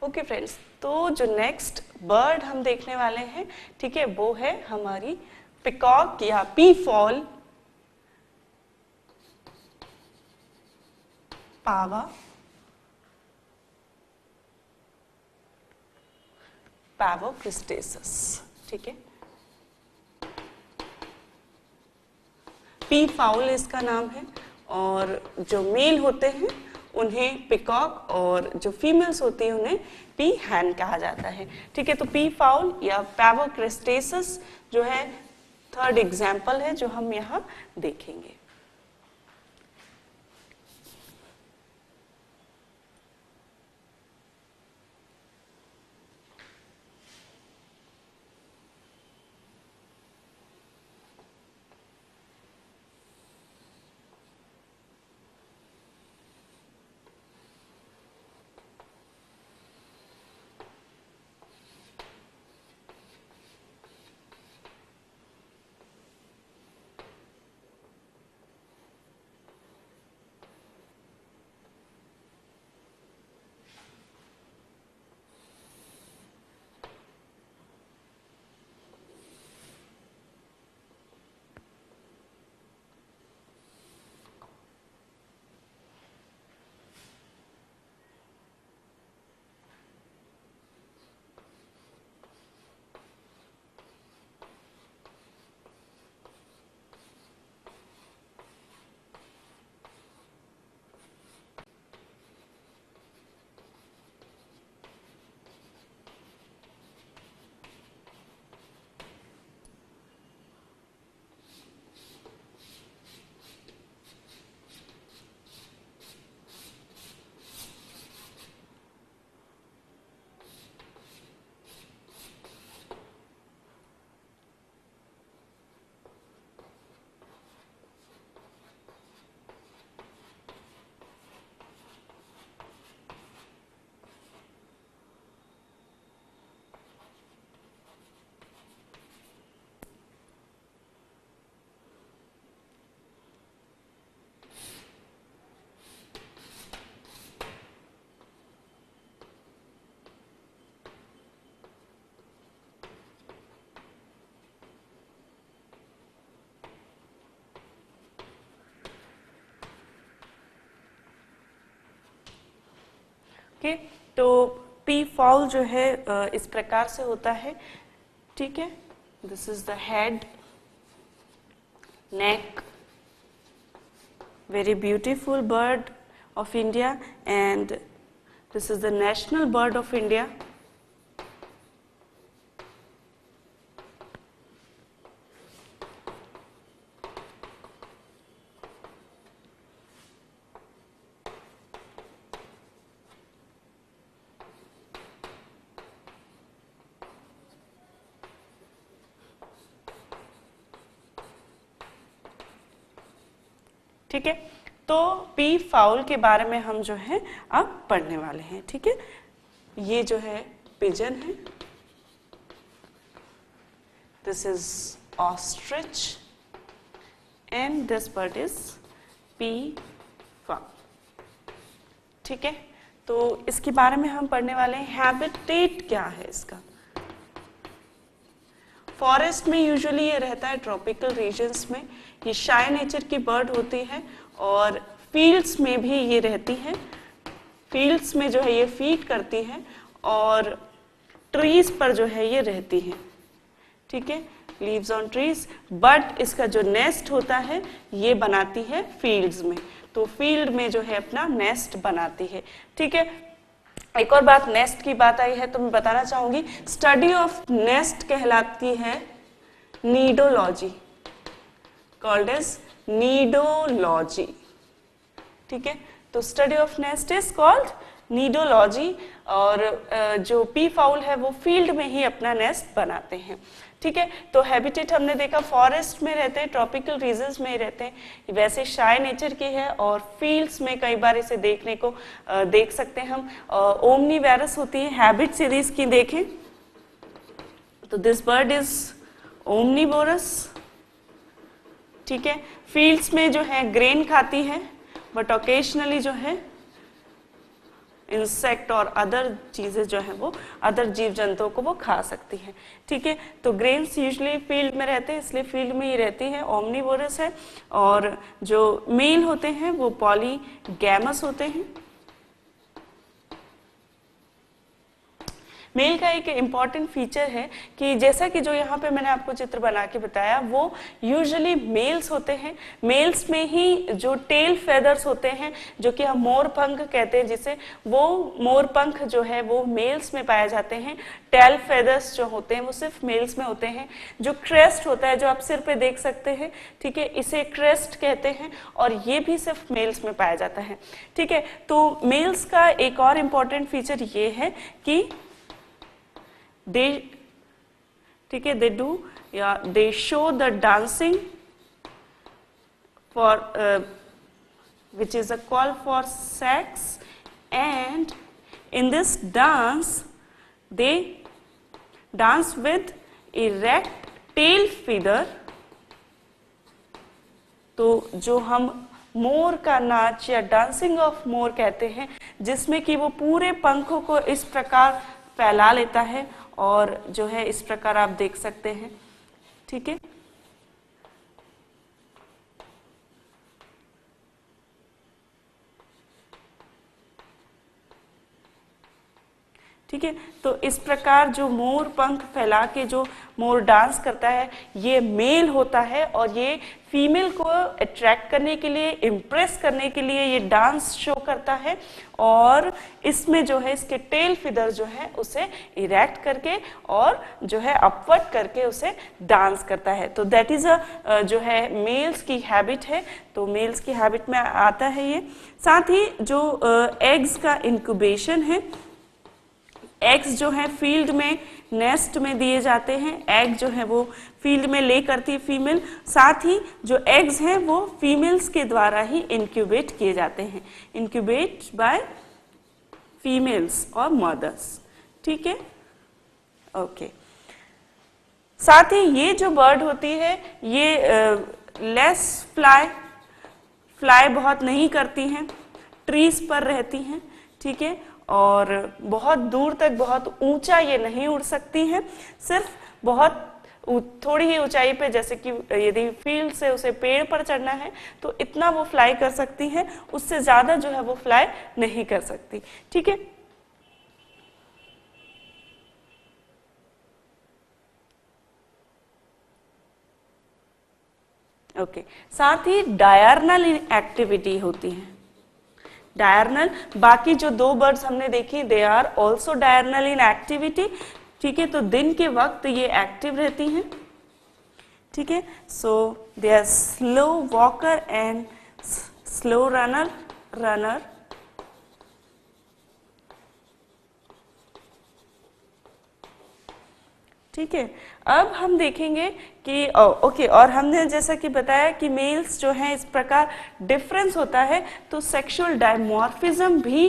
Okay friends, तो जो next bird हम देखने वाले हैं, ठीक है, वो है हमारी पिकॉक या पी फॉल, पावा पैवोक्रिस्टेसिस। ठीक है, पी फाउल इसका नाम है, और जो मेल होते हैं उन्हें पिकॉक, और जो फीमेल्स होती हैं उन्हें पी हैन कहा जाता है। ठीक है, तो पी फाउल या पैवोक्रिस्टेसिस जो है थर्ड एग्जाम्पल है जो हम यहाँ देखेंगे। ओके, तो पी फॉल जो है इस प्रकार से होता है। ठीक है, this is the head, neck, very beautiful bird of India, and this is the national bird of India. ठीक है, तो पी फाउल के बारे में हम जो है अब पढ़ने वाले हैं। ठीक है, ये जो है पिजन है, this is ostrich, and this bird is P foul. ठीक है, तो इसके बारे में हम पढ़ने वाले हैं। हैबिटेट क्या है इसका? फॉरेस्ट में यूजुअली ये रहता है, ट्रॉपिकल रीजन्स में। ये शाय नेचर की बर्ड होती है, और फील्ड्स में भी ये रहती है। फील्ड्स में जो है ये फीड करती है, और ट्रीज पर जो है ये रहती है। ठीक है, लीव्स ऑन ट्रीज, बट इसका जो नेस्ट होता है ये बनाती है फील्ड्स में। तो फील्ड में जो है अपना नेस्ट बनाती है। ठीक है, एक और बात, नेस्ट की बात आई है तो मैं बताना चाहूंगी, स्टडी ऑफ नेस्ट कहलाती है नीडोलॉजी, कॉल्ड एज नीडोलॉजी। ठीक है, तो study of nest is called nidology, और जो पी फाउल है वो फील्ड में ही अपना नेस्ट बनाते हैं। ठीक है, तो हैबिटेट हमने देखा, फॉरेस्ट में रहते हैं, ट्रॉपिकल रीजन्स में रहते हैं, वैसे शाय नेचर की है, और फील्ड्स में कई बार इसे देखने को देख सकते हैं हम। ओमनीवेरस होती है। हैबिट्स यदि इसकी देखें तो दिस बर्ड इज ओमनीवोरस। ठीक है, फील्ड्स में जो है ग्रेन खाती है, बट ओकेजनली जो है इंसेक्ट और अदर चीजें जो है वो अदर जीव जंतुओं को वो खा सकती हैं। ठीक है, तो ग्रेन्स यूजुअली फील्ड में रहते हैं, इसलिए फील्ड में ही रहती है, ओमनीवोरस है। और जो मेल होते हैं वो पॉलीगैमस होते हैं। मेल का एक इम्पॉर्टेंट फीचर है कि जैसा कि जो यहाँ पे मैंने आपको चित्र बना के बताया, वो यूजुअली मेल्स होते हैं। मेल्स में ही जो टेल फेदर्स होते हैं, जो कि हम मोर पंख कहते हैं जिसे, वो मोर पंख जो है वो मेल्स में पाए जाते हैं। टेल फेदर्स जो होते हैं वो सिर्फ मेल्स में होते हैं। जो क्रेस्ट होता है जो आप सिर पे देख सकते हैं, ठीक है, इसे क्रेस्ट कहते हैं और ये भी सिर्फ मेल्स में पाया जाता है। ठीक है, तो मेल्स का एक और इम्पॉर्टेंट फीचर ये है कि ठीक है, दे डू या they show the dancing for which is a call for sex, and in this dance they dance with erect tail feather. तो जो हम मोर का नाच या डांसिंग ऑफ मोर कहते हैं, जिसमें कि वो पूरे पंखों को इस प्रकार फैला लेता है और जो है इस प्रकार आप देख सकते हैं। ठीक है, ठीक है, तो इस प्रकार जो मोर पंख फैला के जो मोर डांस करता है, ये मेल होता है और ये फीमेल को अट्रैक्ट करने के लिए, इम्प्रेस करने के लिए ये डांस शो करता है। और इसमें जो है इसके टेल फिदर जो है उसे इरेक्ट करके और जो है अपवर्ड करके उसे डांस करता है। तो दैट इज अ जो है मेल्स की हैबिट है। तो मेल्स की हैबिट में आता है ये। साथ ही जो एग्स का इंक्यूबेशन है, एग्स जो है फील्ड में नेस्ट में दिए जाते हैं। एग जो है वो फील्ड में ले करती है फीमेल। साथ ही जो एग्स हैं वो फीमेल्स के द्वारा ही इंक्यूबेट किए जाते हैं, इंक्यूबेट बाय फीमेल्स और मदर्स। ठीक है, ओके। साथ ही ये जो बर्ड होती है ये लेस फ्लाई बहुत नहीं करती हैं, ट्रीज पर रहती हैं। ठीक है, और बहुत दूर तक, बहुत ऊंचा ये नहीं उड़ सकती हैं, सिर्फ बहुत थोड़ी ही ऊंचाई पे, जैसे कि यदि फील्ड से उसे पेड़ पर चढ़ना है तो इतना वो फ्लाई कर सकती है, उससे ज्यादा जो है वो फ्लाई नहीं कर सकती। ठीक है, ओके। साथ ही डायरनल एक्टिविटी होती है। डायरनल, बाकी जो दो बर्ड्स हमने देखी they are also diurnal in activity. ठीक है, तो दिन के वक्त ये एक्टिव रहती हैं। ठीक है, so they are slow walker and slow runner. ठीक है, अब हम देखेंगे कि ओके, और हमने जैसा कि बताया कि मेल्स जो हैं इस प्रकार डिफरेंस होता है, तो सेक्सुअल डायमॉर्फिज्म भी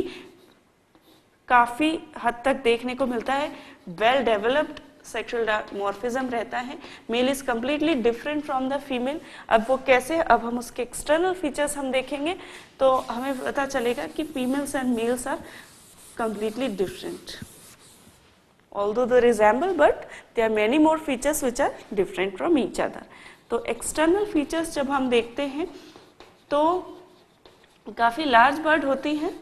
काफी हद तक देखने को मिलता है। वेल डेवलप्ड सेक्सुअल डायमॉर्फिज्म रहता है। Male is completely different from the female. अब वो कैसे, अब हम उसके एक्सटर्नल फीचर्स हम देखेंगे तो हमें पता चलेगा कि females and males are completely different. Although they resemble, but there are many more features which are different from each other. तो external features जब हम देखते हैं तो काफी लार्ज बर्ड होती हैं,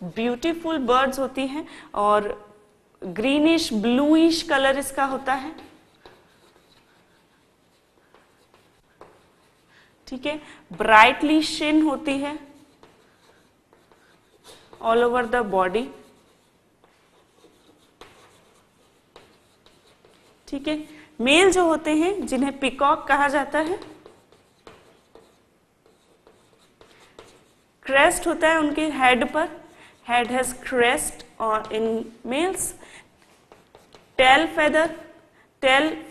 ब्यूटीफुल बर्ड्स होती हैं और ग्रीनिश ब्लूइश कलर इसका होता है। ठीक है, ब्राइटली शिन होती है ऑल ओवर द बॉडी। ठीक है, मेल जो होते हैं जिन्हें पिकॉक कहा जाता है, क्रेस्ट होता है उनके हेड पर, हेड हैज क्रेस्ट और इन males. Tail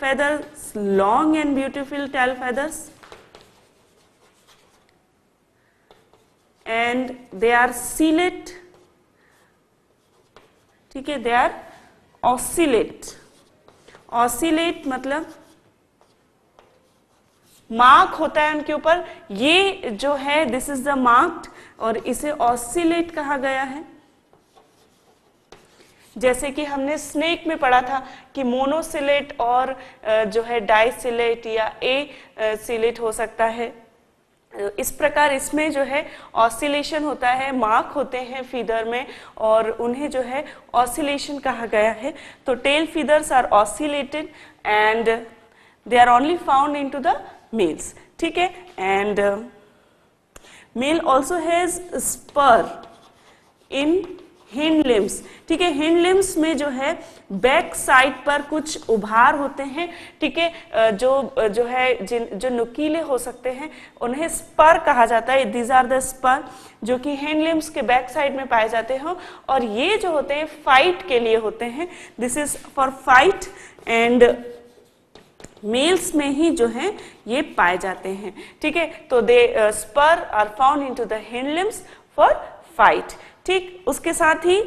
feathers, long and beautiful tail feathers, and they are ciliate. ठीक है, they are oscillate. ऑसिलेट मतलब मार्क होता है उनके ऊपर, ये जो है दिस इज द मार्क्ड, और इसे ऑसिलेट कहा गया है। जैसे कि हमने स्नेक में पढ़ा था कि मोनोसिलेट और जो है डाइसिलेट या ए सिलेट हो सकता है। इस प्रकार इसमें जो है ऑसिलेशन होता है, मार्क होते हैं फीदर में और उन्हें जो है ऑसिलेशन कहा गया है। तो tail feathers are ocellated and they are only found into the males, ठीक है। And male also has spur in hind limbs, ठीक है। हिंड लिम्स में जो है बैक साइड पर कुछ उभार होते हैं, ठीक है, जो है जो नुकीले हो सकते हैं उन्हें स्पर कहा जाता है। दीज आर द स्पर जो कि हिंड लिम्स के बैक साइड में पाए जाते हैं और ये जो होते हैं फाइट के लिए होते हैं। This is for fight and males में ही जो है ये पाए जाते हैं, ठीक है। तो they spur are found into the hind limbs for fight, ठीक। उसके साथ ही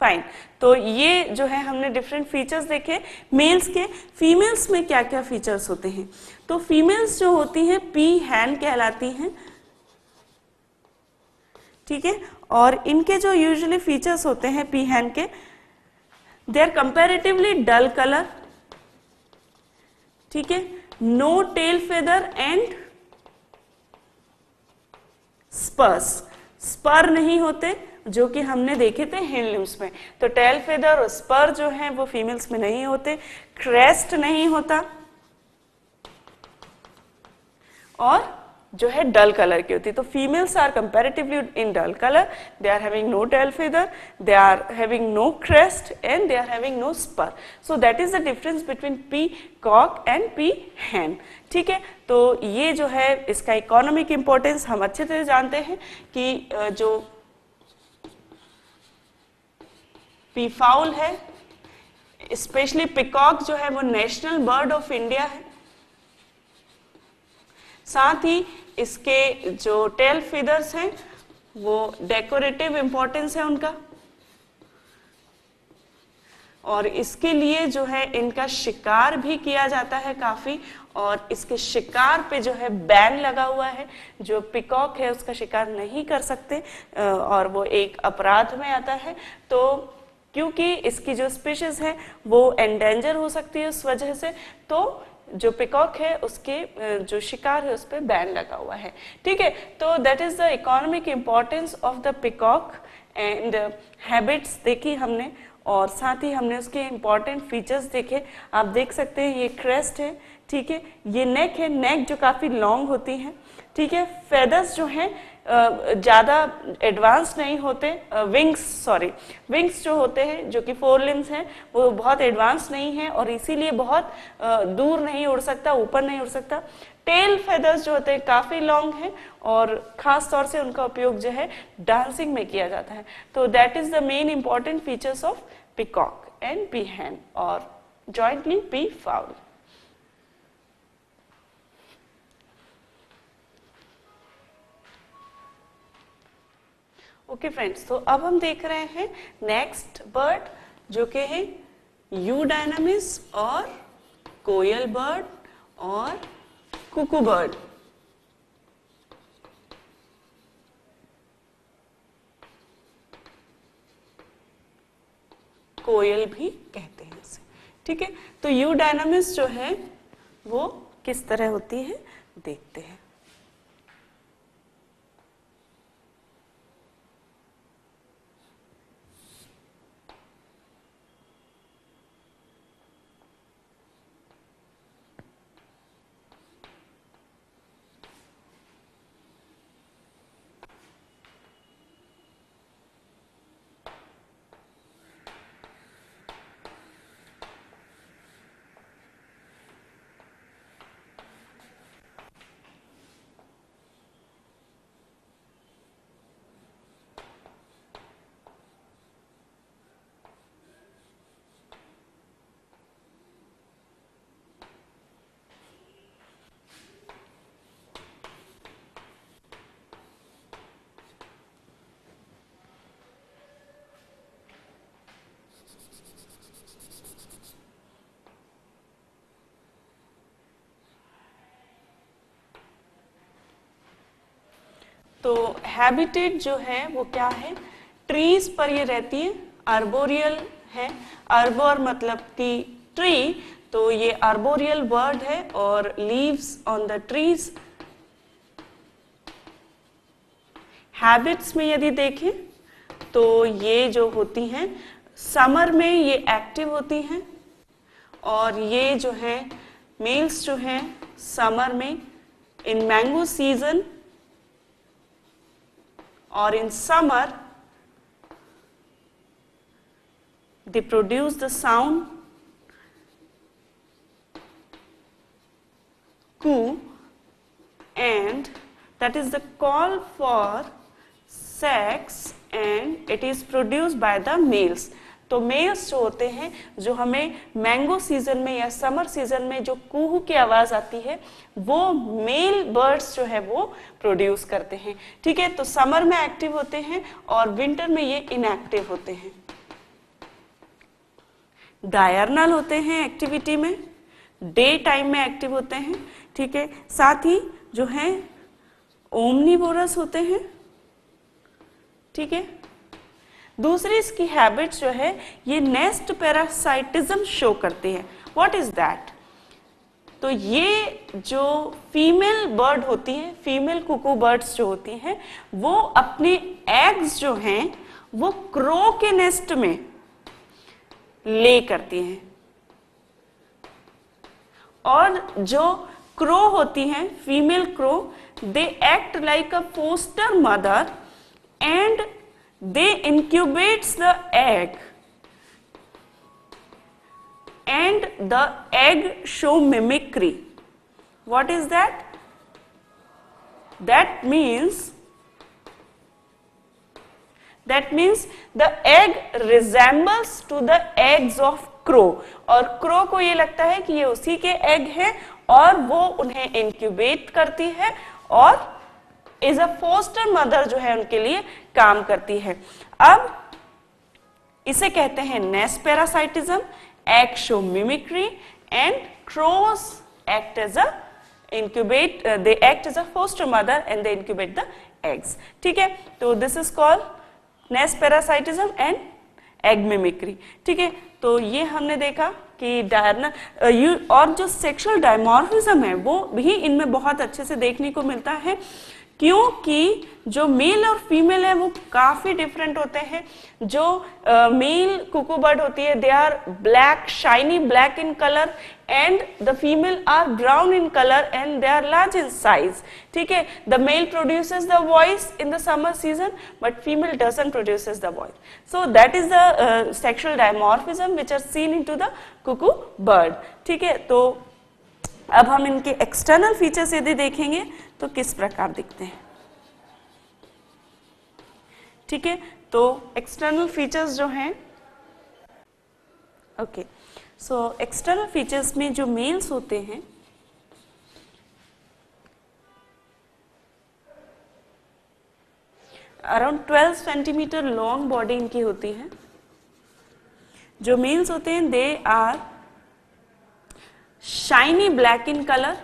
फाइन, तो ये जो है हमने डिफरेंट फीचर्स देखे मेल्स के। फीमेल्स में क्या क्या फीचर्स होते हैं? तो फीमेल्स जो होती हैं पी हैन कहलाती हैं, ठीक है। और इनके जो यूजुअली फीचर्स होते हैं पी हैन के, they are comparatively dull colour, ठीक है, no tail feather and spurs, spur नहीं होते जो कि हमने देखे थे हिंड लिम्स में। तो टेल फेदर और स्पर जो है वो फीमेल्स में नहीं होते, क्रेस्ट नहीं होता और जो है डल कलर की होती है। तो females are comparatively in dull colour, they are having no tail feather, they are having no crest and they are having no spur. So that is the difference between peacock and peahen, ठीक है। तो ये जो है इसका economic importance हम अच्छे से जानते हैं कि जो पी फाउल है, स्पेशली पिकॉक जो है वो नेशनल बर्ड ऑफ इंडिया है। साथ ही इसके जो टेल फीदर्स हैं वो डेकोरेटिव इंपॉर्टेंस है उनका, और इसके लिए जो है इनका शिकार भी किया जाता है काफी, और इसके शिकार पे जो है बैन लगा हुआ है। जो पिकॉक है उसका शिकार नहीं कर सकते और वो एक अपराध में आता है। तो क्योंकि इसकी जो स्पीशीज है वो एंडेंजर हो सकती है उस वजह से, तो जो पिकॉक है उसके जो शिकार है उस पर बैन लगा हुआ है, ठीक है। तो that is the economic importance of the peacock and habits देखी हमने, और साथ ही हमने उसके इंपॉर्टेंट फीचर्स देखे। आप देख सकते हैं ये क्रेस्ट है, ठीक है, ये नेक है, नेक जो काफी लॉन्ग होती है, ठीक है। फेदर्स जो हैं ज़्यादा एडवांस नहीं होते, विंग्स जो होते हैं जो कि फोर लिम्स हैं वो बहुत एडवांस नहीं है और इसीलिए बहुत दूर नहीं उड़ सकता, ऊपर नहीं उड़ सकता। टेल फेदर्स जो होते हैं काफ़ी लॉन्ग हैं और ख़ास तौर से उनका उपयोग जो है डांसिंग में किया जाता है। तो that is the main important features of peacock and peahen और jointly peafowl. Okay friends, तो अब हम देख रहे हैं नेक्स्ट बर्ड जो कि है यूडायनामिस और कोयल बर्ड और कुकू बर्ड। कोयल भी कहते हैं इसे, ठीक है। तो यूडायनामिस जो है वो किस तरह होती है देखते हैं। तो हैबिटेट जो है वो क्या है, ट्रीज पर ये रहती है, आर्बोरियल है, आर्बोर मतलब कि ट्री, तो ये आर्बोरियल बर्ड है और leaves on the trees. Habits में यदि देखें तो ये जो होती हैं समर में ये एक्टिव होती हैं, और ये जो है मेल्स जो हैं समर में इन मैंगो सीजन और in summer they produce the sound coo, and that is the call for sex and it is produced by the males। तो मेल्स जो होते हैं, जो हमें मैंगो सीजन में या समर सीजन में जो कूहू की आवाज आती है, वो मेल बर्ड्स जो है वो प्रोड्यूस करते हैं। ठीक है, तो समर में एक्टिव होते हैं और विंटर में ये इनएक्टिव होते हैं। डायर्नल होते हैं एक्टिविटी में, डे टाइम में एक्टिव होते हैं। ठीक है, साथ ही जो है ओमनीवोरस होते हैं। ठीक है, दूसरी इसकी हैबिट जो है ये नेस्ट पैरासाइटिज्म शो करते हैं। What is that? तो ये जो फीमेल बर्ड होती है, फीमेल कुकू बर्ड्स जो होती हैं, वो अपने एग्स जो हैं वो क्रो के नेस्ट में ले करती हैं, और जो क्रो होती हैं female crow, they act like a foster mother and they incubates the egg and the egg show mimicry. What is that? That means the egg resembles to the eggs of crow, और crow को ये लगता है कि ये उसी के egg हैं और वो उन्हें incubate करती है और इज अ फोस्टर मदर जो है उनके लिए काम करती है। अब इसे कहते हैं nest parasitism, egg show mimicry and crows act as a incubate, they act as a foster mother and they incubate the eggs। ठीक है, तो this is called nest parasitism and egg mimicry. ठीक है, तो ये हमने देखा कि डायर्नल और जो सेक्सुअल डायमॉर्फिज्म है वो भी इनमें बहुत अच्छे से देखने को मिलता है, क्योंकि जो मेल और फीमेल है वो काफी डिफरेंट होते हैं। जो मेल कुकू बर्ड होती है, they are black, shiny black in colour, and the female are brown in colour and they are large in size. ठीक है, the male produces the voice in the summer season but female doesn't produces the voice. So that is the sexual dimorphism which are seen into the cuckoo bird. ठीक है, तो अब हम इनके external features यदि देखेंगे तो किस प्रकार दिखते हैं। ठीक है, तो एक्सटर्नल फीचर्स जो हैं, ओके, सो एक्सटर्नल फीचर्स में जो मेल्स होते हैं अराउंड 12 सेंटीमीटर लॉन्ग बॉडी इनकी होती है। जो मेल्स होते हैं they are shiny black in colour,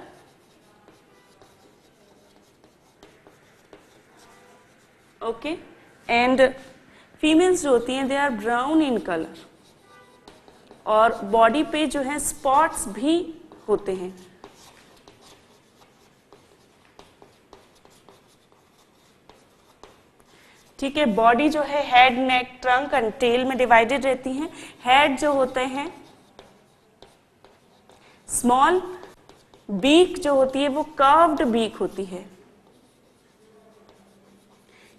okay, and females जो होती हैं they are brown in colour, और बॉडी पे जो है स्पॉट्स भी होते हैं। ठीक है, बॉडी जो है head, neck, trunk and tail में डिवाइडेड रहती हैं। हेड जो होते हैं स्मॉल, बीक जो होती है वो कर्व्ड बीक होती है।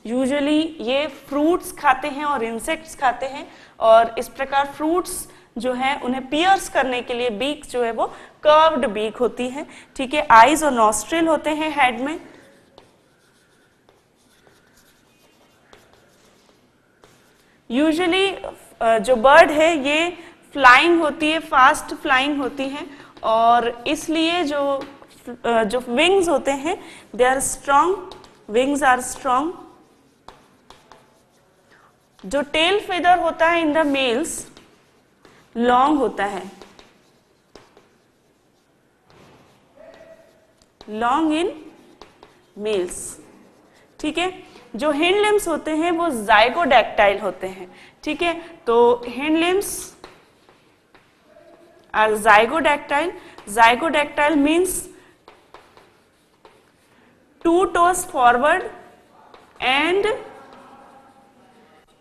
यूजुअली ये फ्रूट्स खाते हैं और इंसेक्ट्स खाते हैं, और इस प्रकार फ्रूट्स जो है उन्हें पियर्स करने के लिए बीक जो है वो कर्व्ड बीक होती है। ठीक है, आईज और नॉस्ट्रिल होते हैं हेड में। यूजुअली जो बर्ड है ये फ्लाइंग होती है, फास्ट फ्लाइंग होती है, और इसलिए जो विंग्स होते हैं they are strong, wings are strong. जो टेल फेदर होता है इन द मेल्स लॉन्ग होता है, लॉन्ग इन मेल्स। ठीक है। जो हिंड लिम्स होते हैं वो जाइगोडैक्टाइल होते हैं, ठीक है। तो hind limbs are zygodactyl. Zygodactyl means 2 toes forward and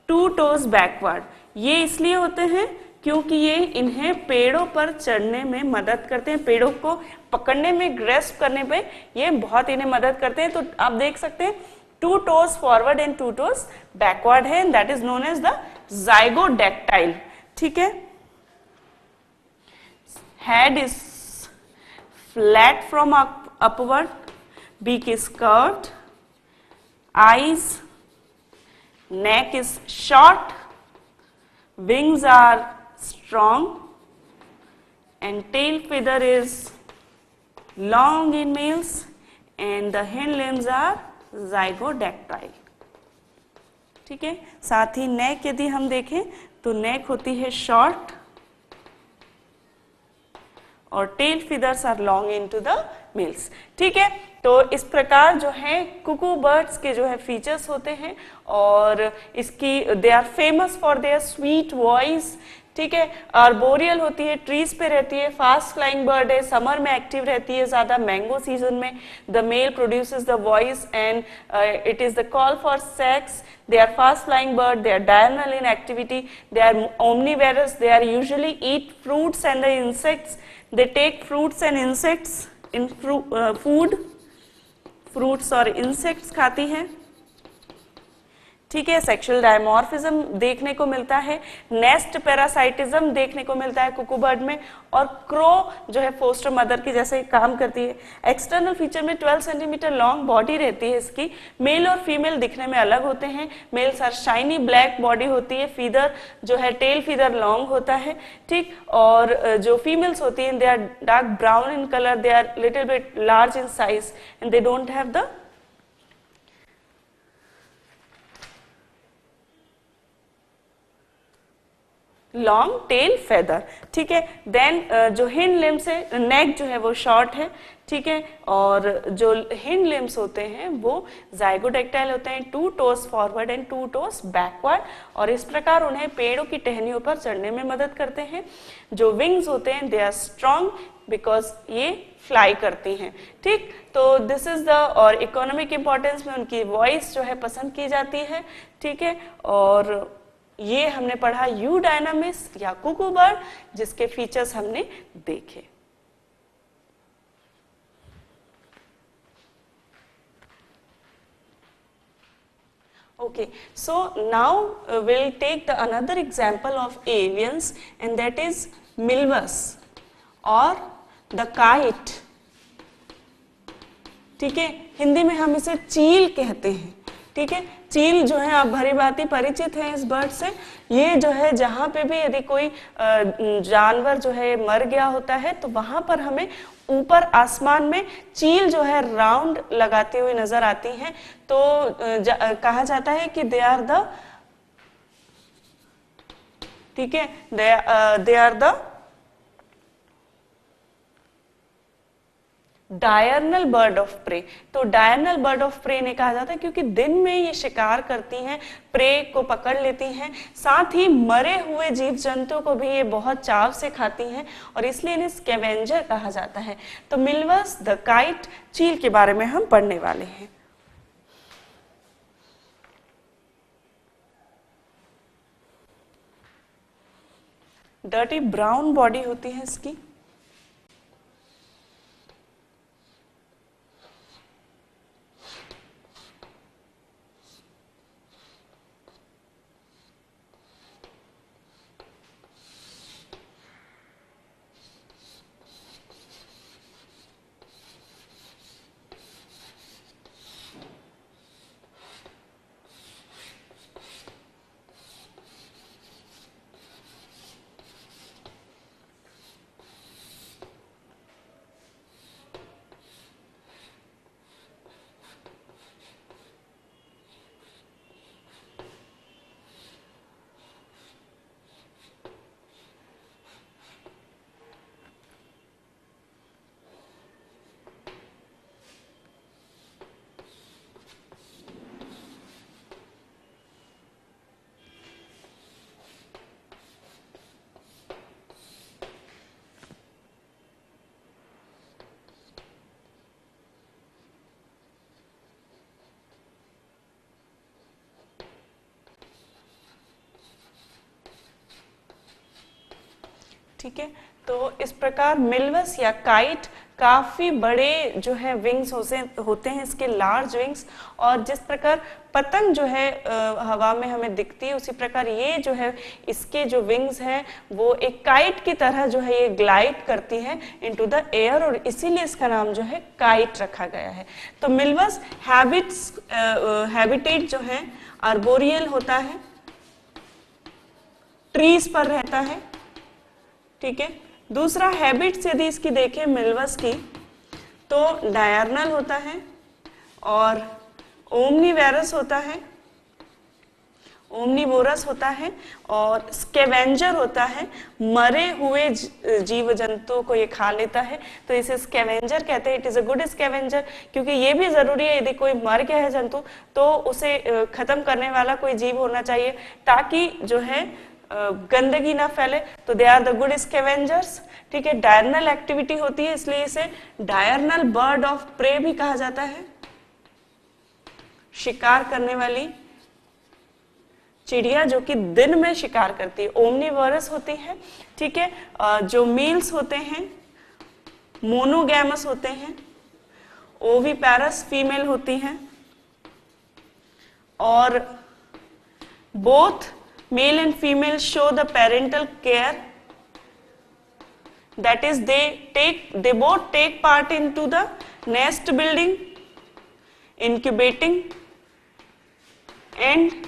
2 toes backward. ये इसलिए होते हैं क्योंकि ये इन्हें पेड़ों पर चढ़ने में मदद करते हैं, पेड़ों को पकड़ने में, ग्रेस्प करने पे ये बहुत इन्हें मदद करते हैं। तो आप देख सकते हैं 2 toes forward and 2 toes backward है, and that is known as the zygodactyl, ठीक है। Head is flat from upward, beak is curved, eyes, neck is short, wings are strong, and tail feather is long in males, and the hind limbs are zygodactyl, ठीक है। साथ ही नेक यदि हम देखें तो नेक होती है शॉर्ट और tail feathers are long into the males, ठीक है। तो इस प्रकार जो है कुकू बर्ड्स के जो है फीचर्स होते हैं, और इसकी they are famous for their sweet voice, ठीक है। आर्बोरियल होती है, ट्रीज पे रहती है, फास्ट फ्लाइंग बर्ड है, समर में एक्टिव रहती है ज्यादा, मैंगो सीजन में the male produces the voice and it is the call for sex. They are fast flying bird, they are diurnal in activity, they are omnivorous, they are usually eat fruits and the insects, they take fruits and insects in food, fruits और insects खाती है, ठीक है। Sexual dimorphism देखने को मिलता है, nest parasitism देखने को मिलता है कुकू बर्ड में, और क्रो जो है फोस्टर मदर की जैसे काम करती है। एक्सटर्नल फीचर में 12 सेंटीमीटर लॉन्ग बॉडी रहती है इसकी। मेल और फीमेल दिखने में अलग होते हैं, males are shiny black body होती है, फीदर जो है टेल फीदर लॉन्ग होता है, ठीक। और जो फीमेल्स होती हैं they are dark brown in colour, they are little bit large in size and they don't have the long tail feather, ठीक है। देन जो हिंड लिम्स है, नेक जो है वो शॉर्ट है, ठीक है। और जो हिंड लिम्स होते हैं वो जाइगोडैक्टाइल होते हैं, 2 toes forward and 2 toes backward, और इस प्रकार उन्हें पेड़ों की टहनियों पर चढ़ने में मदद करते हैं। जो विंग्स होते हैं दे आर स्ट्रॉन्ग बिकॉज ये फ्लाई करती हैं, ठीक। तो दिस इज द, और इकोनॉमिक इंपॉर्टेंस में उनकी वॉइस जो है पसंद की जाती है, ठीक है। और ये हमने पढ़ा यूडायनामिस या कुकू बर्ड, जिसके फीचर्स हमने देखे। Okay, so now we'll take the another example of avians, and that is milvus or the kite, ठीक है। हिंदी में हम इसे चील कहते हैं, ठीक है। चील जो है आप भली भांति परिचित हैं इस बर्ड से। ये जो है जहाँ पे भी यदि कोई जानवर जो है मर गया होता है तो वहां पर हमें ऊपर आसमान में चील जो है राउंड लगाती हुई नजर आती हैं। तो कहा जाता है कि दे आर द, ठीक है, they are the diurnal bird of prey. तो डायर्नल बर्ड ऑफ प्रे ने कहा जाता है क्योंकि दिन में ये शिकार करती हैं, प्रे को पकड़ लेती हैं, साथ ही मरे हुए जीव जंतु को भी ये बहुत चाव से खाती हैं, और इसलिए इन्हें स्कैवेंजर कहा जाता है। तो मिल्वस द काइट चील के बारे में हम पढ़ने वाले हैं। डर्टी ब्राउन बॉडी होती है इसकी, ठीक है, तो इस प्रकार मिल्वस या काइट काफी बड़े जो है विंग्स होते हैं, इसके लार्ज विंग्स, और जिस प्रकार पतंग जो है हवा में हमें दिखती है, उसी प्रकार ये जो है इसके जो विंग्स हैं वो एक काइट की तरह जो है ये ग्लाइड करती है इनटू द एयर, और इसीलिए इसका नाम जो है काइट रखा गया है। तो मिल्वस हैबिटेट जो है आर्बोरियल होता है, ट्रीज पर रहता है, ठीक है। दूसरा हैबिट्स यदि इसकी देखें मिल्वस की, तो डायरनल होता है और ओमनीवेरस होता है, ओमनीवोरस होता है, और स्कैवेंजर होता है, मरे हुए जीव जंतुओं को ये खा लेता है, तो इसे स्कैवेंजर कहते हैं। It is a good scavenger, क्योंकि ये भी जरूरी है, यदि कोई मर गया है जंतु तो उसे खत्म करने वाला कोई जीव होना चाहिए ताकि जो है गंदगी ना फैले, तो they are the good scavengers, ठीक है। डायरनल एक्टिविटी होती है, इसलिए इसे डायरनल बर्ड ऑफ प्रे भी कहा जाता है, शिकार करने वाली चिड़िया जो कि दिन में शिकार करती है। ओमनीवोरस होती है, ठीक है। जो मेल्स होते हैं मोनोगैमस होते हैं, ओविपेरस फीमेल होती हैं, और both male and female show the parental care, that is they both take part into the nest building, incubating and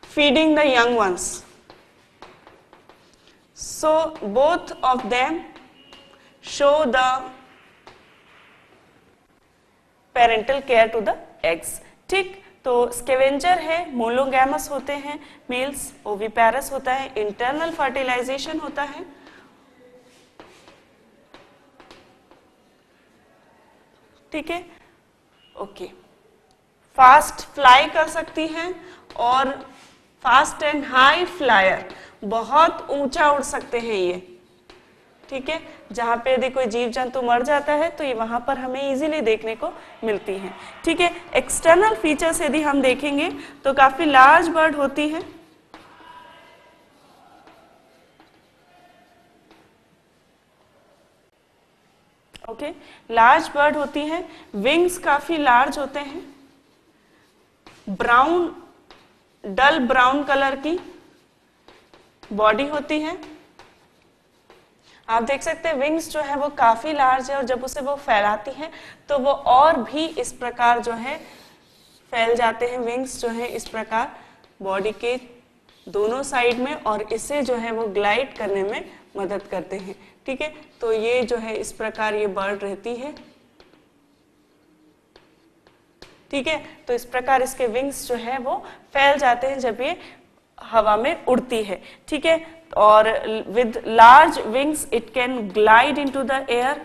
feeding the young ones. So both of them show the parental care to the eggs, ठीक। तो scavenger है, monogamous होते हैं mails, oviparous होता है, internal fertilisation होता है, ठीक है, ओके। फास्ट फ्लाई कर सकती हैं और फास्ट एंड हाई फ्लायर, बहुत ऊंचा उड़ सकते हैं ये, ठीक है। जहां पे यदि कोई जीव जंतु मर जाता है तो ये वहां पर हमें इजीली देखने को मिलती हैं, ठीक है। एक्सटर्नल फीचर्स यदि हम देखेंगे तो काफी लार्ज बर्ड होती है, ओके, लार्ज बर्ड होती है, विंग्स काफी लार्ज होते हैं, ब्राउन डल ब्राउन कलर की बॉडी होती है। आप देख सकते हैं विंग्स जो है वो काफी लार्ज है, और जब उसे वो फैलाती है तो वो और भी इस प्रकार जो है फैल जाते हैं। विंग्स जो है इस प्रकार बॉडी के दोनों साइड में, और इसे जो है वो ग्लाइड करने में मदद करते हैं, ठीक है। तो ये जो है इस प्रकार ये बर्ड रहती है, ठीक है। तो इस प्रकार इसके विंग्स जो है वो फैल जाते हैं जब ये हवा में उड़ती है, ठीक है। और with large wings it can glide into the air,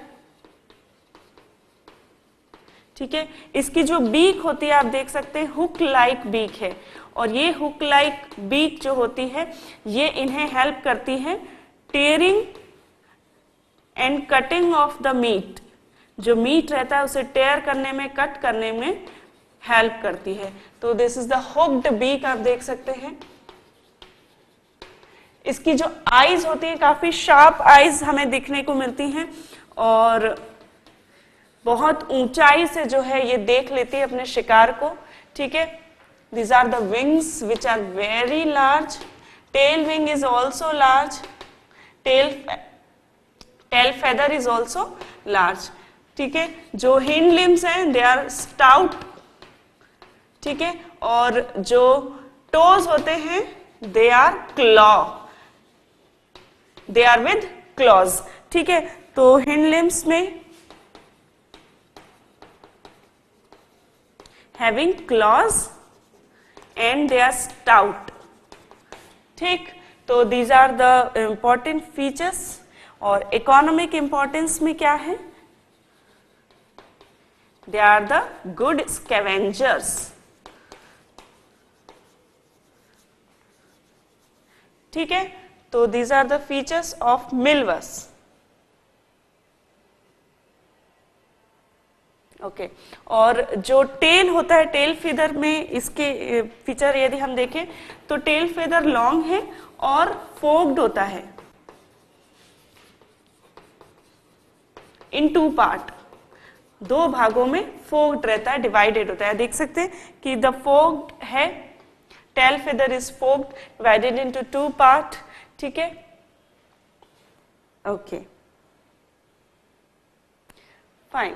ठीक है। इसकी जो बीक होती है आप देख सकते हैं हुक लाइक बीक है, और ये हुक लाइक बीक जो होती है ये इन्हें हेल्प करती है tearing and cutting of the meat, जो मीट रहता है उसे टेयर करने में, कट करने में हेल्प करती है। तो this is the hooked beak, आप देख सकते हैं। इसकी जो आईज होती हैं काफी शार्प आईज हमें दिखने को मिलती हैं, और बहुत ऊंचाई से जो है ये देख लेती है अपने शिकार को, ठीक है। These are the wings which are very large. Tail wing is also large. Tail feather is also large. ठीक है। जो hind limbs हैं they are stout. ठीक है। और जो toes होते हैं they are claw. They are with claws. ठीक है। तो hind limbs में having claws and they are stout. ठीक। तो these are the important features. और economic importance में क्या है? They are the good scavengers. ठीक है। तो these are the features of milvus. Okay और जो टेल होता है, टेल फेदर में इसके फीचर यदि हम देखें तो टेल फेदर लॉन्ग है और फोक्ड होता है। इन टू पार्ट, दो भागों में फोग्ड रहता है, डिवाइडेड होता है। देख सकते हैं कि द फोग्ड है, tail feather is forked, divided into two part, ठीक है, ओके फाइन,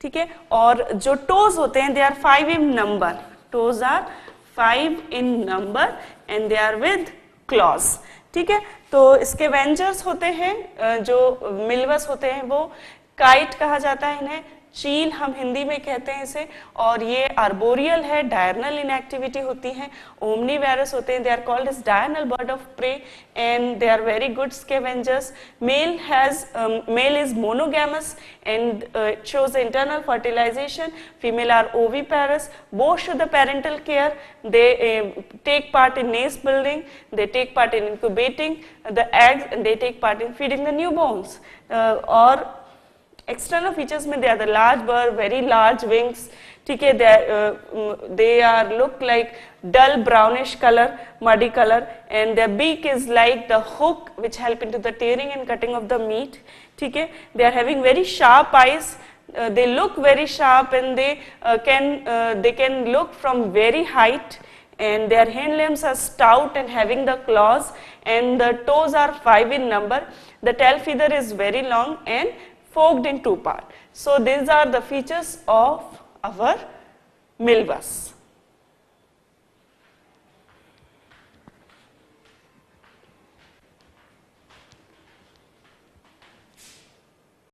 ठीक है। और जो टोज होते हैं they are 5 in number, toes are 5 in number and they are with claws, ठीक है। तो इसके वेंजर्स होते हैं, जो मिल्वस होते हैं वो काइट कहा जाता है इन्हें, चील हम हिंदी में कहते हैं इसे, और ये आर्बोरियल है, डायरनल इनएक्टिविटी होती है, ओमनीवेरस होते हैं, they are called as diurnal bird of prey and they are very good scavengers. Male is monogamous and it shows the internal fertilization, female are oviparous, both show the parental care, they take part in nest building, they take part in incubating the eggs and they take part in feeding the newborns, or external features में they are the large bird, very large wings, ठीक है, they are look like dull brownish color, muddy color, and their beak is like the hook which help into the tearing and cutting of the meat, ठीक है। they are having very sharp eyes, they look very sharp and they can look from very height, and their hind limbs are stout and having the claws, and the toes are 5 in number, the tail feather is very long and forked in two parts. So these are the features of our milvus.